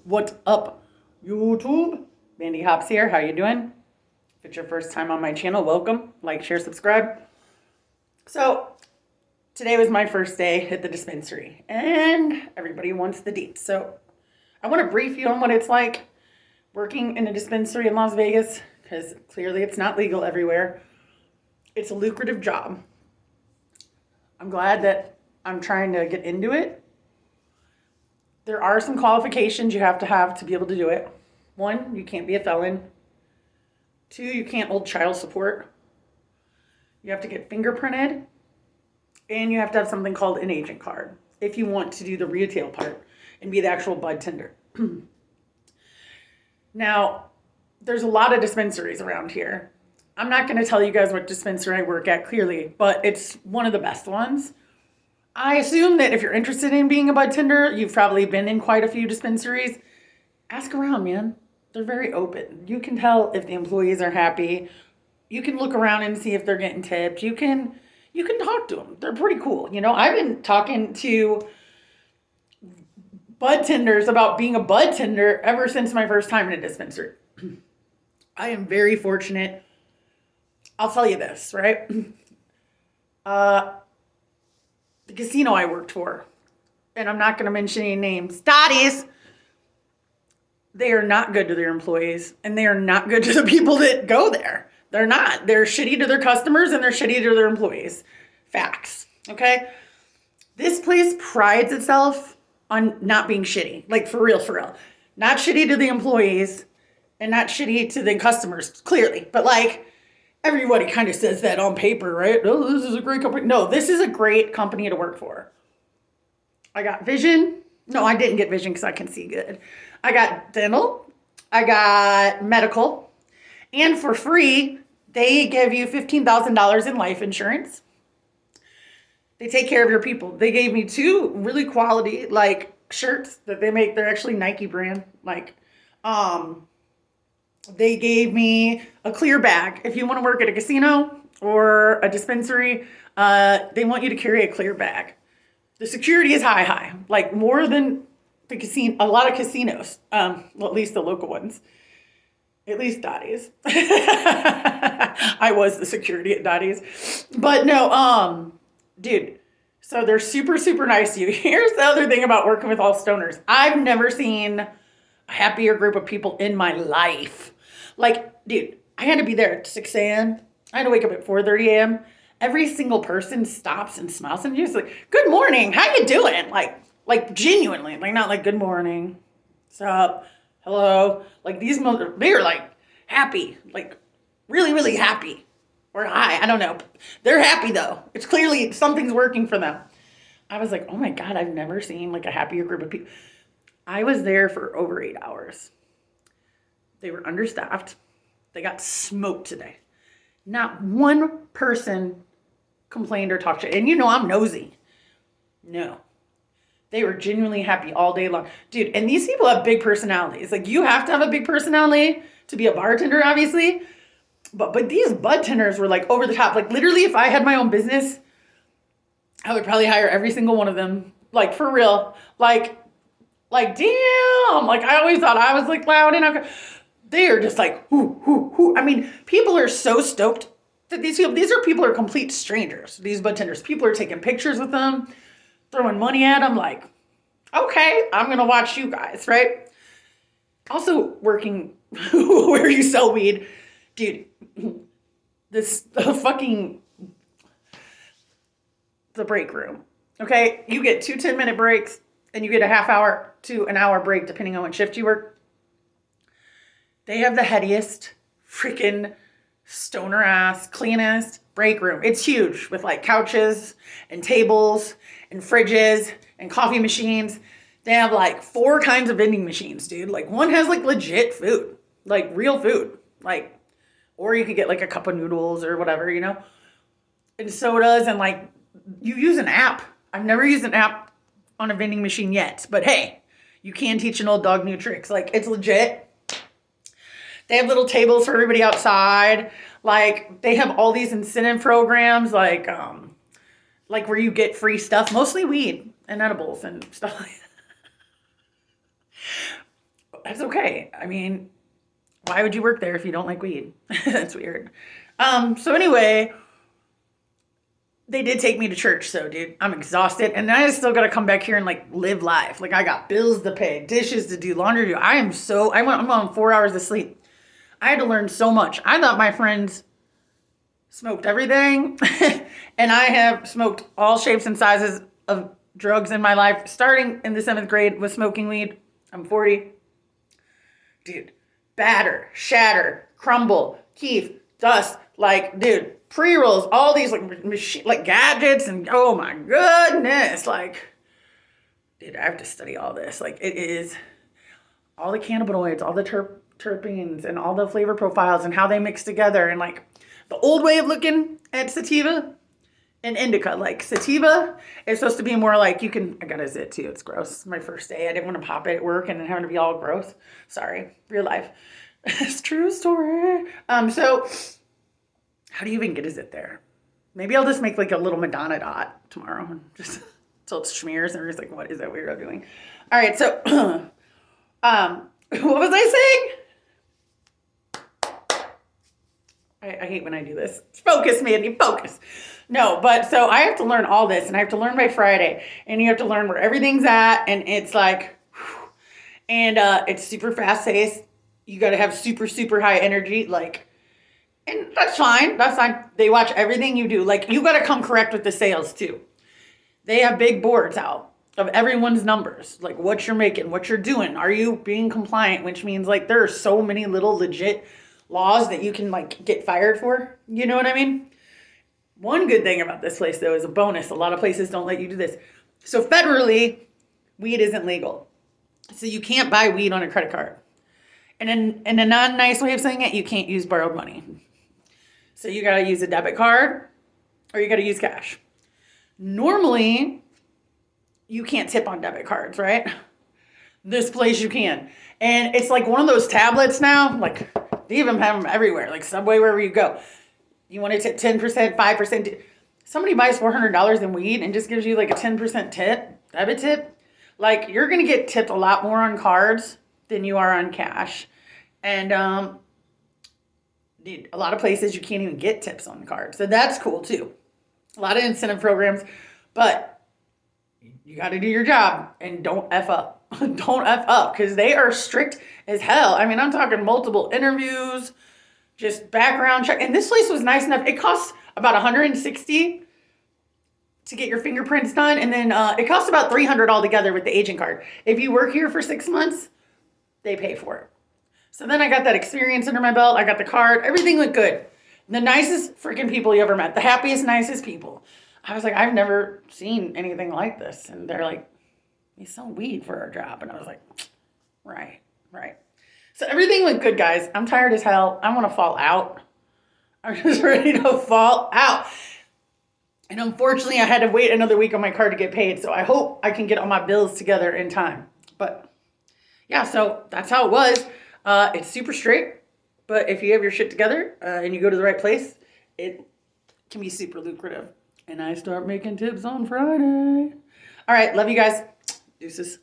What's up, YouTube? Mandy Hops here. How you doing? If it's your first time on my channel, welcome. Like, share, subscribe. So, today was my first day at the dispensary, and everybody wants the deets. So, I want to brief you on what it's like working in a dispensary in Las Vegas, because clearly it's not legal everywhere. It's a lucrative job. I'm glad that I'm trying to get into it. There are some qualifications you have to be able to do it. 1, you can't be a felon. 2, you can't hold child support. You have to get fingerprinted. And you have to have something called an agent card if you want to do the retail part and be the actual bud tender. Now, there's a lot of dispensaries around here. I'm not going to tell you guys what dispensary I work at clearly, but it's one of the best ones. I assume that if you're interested in being a bud tender, you've probably been in quite a few dispensaries. Ask around, man. They're very open. You can tell if the employees are happy. You can look around and see if they're getting tipped. You can talk to them. They're pretty cool. You know, I've been talking to bud tenders about being a bud tender ever since my first time in a dispensary. I am very fortunate. I'll tell you this, right? The casino I worked for, and I'm not going to mention any names, Dotties, they are not good to their employees, and they are not good to the people that go there. They're not. They're shitty to their customers, and they're shitty to their employees. Facts, okay? This place prides itself on not being shitty. Like, for real, for real. Not shitty to the employees, and not shitty to the customers, clearly. But, like, everybody kind of says that on paper, right? Oh, this is a great company. No, this is a great company to work for. I got vision. No, I didn't get vision because I can see good. I got dental. I got medical. And for free, they give you $15,000 in life insurance. They take care of your people. They gave me 2 really quality, like, shirts that they make. They're actually Nike brand. Like, they gave me a clear bag. If you want to work at a casino or a dispensary, they want you to carry a clear bag. The security is high, like more than the casino, a lot of casinos, well, at least the local ones, at least Dottie's. I was the security at Dottie's, but no, dude, so they're super, super nice to you. Here's the other thing about working with all stoners. I've never seen a happier group of people in my life. Like, dude, I had to be there at 6 a.m. I had to wake up at 4:30 a.m. Every single person stops and smiles and you're just like, good morning, how you doing? Like genuinely, like not like good morning, what's up, hello. Like these they're like happy, like really, really happy. Or hi, I don't know. They're happy though. It's clearly something's working for them. I was like, oh my God, I've never seen like a happier group of people. I was there for over 8 hours. They were understaffed. They got smoked today. Not one person complained or talked shit. And you know I'm nosy. No. They were genuinely happy all day long. Dude, and these people have big personalities. Like, you have to have a big personality to be a bartender, obviously. But these bud tenders were, like, over the top. Like, literally, if I had my own business, I would probably hire every single one of them. Like, for real. Like, damn. Like, I always thought I was, like, loud and they are just like, whoo. I mean, people are so stoked that these are people who are complete strangers, these bud tenders. People are taking pictures with them, throwing money at them, like, okay, I'm going to watch you guys, right? Also working where you sell weed. Dude, the break room, okay? You get 2 10-minute breaks, and you get a half hour to an hour break, depending on what shift you work. They have the headiest freaking stoner ass, cleanest break room. It's huge with like couches and tables and fridges and coffee machines. They have like 4 kinds of vending machines, dude. Like one has like legit food, like real food, like, or you could get like a cup of noodles or whatever, you know, and sodas. And like you use an app. I've never used an app on a vending machine yet, but hey, you can teach an old dog new tricks. Like, it's legit. They have little tables for everybody outside. Like, they have all these incentive programs, like where you get free stuff, mostly weed and edibles and stuff like that. that's okay. I mean, why would you work there if you don't like weed? That's weird. So anyway, they did take me to church, so dude, I'm exhausted. And then I still gotta come back here and like live life. Like I got bills to pay, dishes to do, laundry to do. I'm on 4 hours of sleep. I had to learn so much. I thought my friends smoked everything. And I have smoked all shapes and sizes of drugs in my life. Starting in the 7th grade with smoking weed. I'm 40. Dude, batter, shatter, crumble, keef, dust, like, dude, pre-rolls, all these like gadgets, and oh my goodness, like, dude, I have to study all this. Like, it is all the cannabinoids, all the terpenes, and all the flavor profiles and how they mix together, and like the old way of looking at sativa and indica. Like sativa is supposed to be more like I got a zit too. It's gross. My first day, I didn't want to pop it at work and then having to be all gross. Sorry, real life. It's true story. So how do you even get a zit there? Maybe I'll just make like a little Madonna dot tomorrow, just till it smears and everybody's like, what is that weirdo doing? All right, so what was I saying? I hate when I do this. Focus, Mandy, focus. No, but so I have to learn all this, and I have to learn by Friday, and you have to learn where everything's at, and it's like, whew, and it's super fast paced. You got to have super, super high energy, like, and that's fine. That's fine. They watch everything you do. Like, you got to come correct with the sales too. They have big boards out of everyone's numbers, like what you're making, what you're doing. Are you being compliant? Which means like there are so many little legit laws that you can like get fired for. You know what I mean? One good thing about this place though is a bonus. A lot of places don't let you do this. So federally, weed isn't legal. So you can't buy weed on a credit card. And in a non-nice way of saying it, you can't use borrowed money. So you got to use a debit card or you got to use cash. Normally, you can't tip on debit cards, right? This place you can. And it's like one of those tablets now. Like, they even have them everywhere. Like Subway, wherever you go. You want to tip 10%, 5%. Somebody buys $400 in weed and just gives you like a 10% tip, debit tip. Like, you're going to get tipped a lot more on cards than you are on cash. And dude, a lot of places you can't even get tips on cards. So that's cool too. A lot of incentive programs. But you got to do your job and don't F up. Don't F up because they are strict as hell. I mean, I'm talking multiple interviews, just background check. And this place was nice enough. It costs about $160 to get your fingerprints done. And then it costs about $300 altogether with the agent card. If you work here for 6 months, they pay for it. So then I got that experience under my belt. I got the card. Everything looked good. The nicest freaking people you ever met. The happiest, nicest people. I was like, I've never seen anything like this. And they're like, we sell weed for our job. And I was like, right. So everything looked good, guys. I'm tired as hell. I want to fall out. I'm just ready to fall out. And unfortunately, I had to wait another week on my card to get paid. So I hope I can get all my bills together in time. But yeah, so that's how it was. It's super straight. But if you have your shit together and you go to the right place, it can be super lucrative. And I start making tips on Friday. All right. Love you guys. Deuces.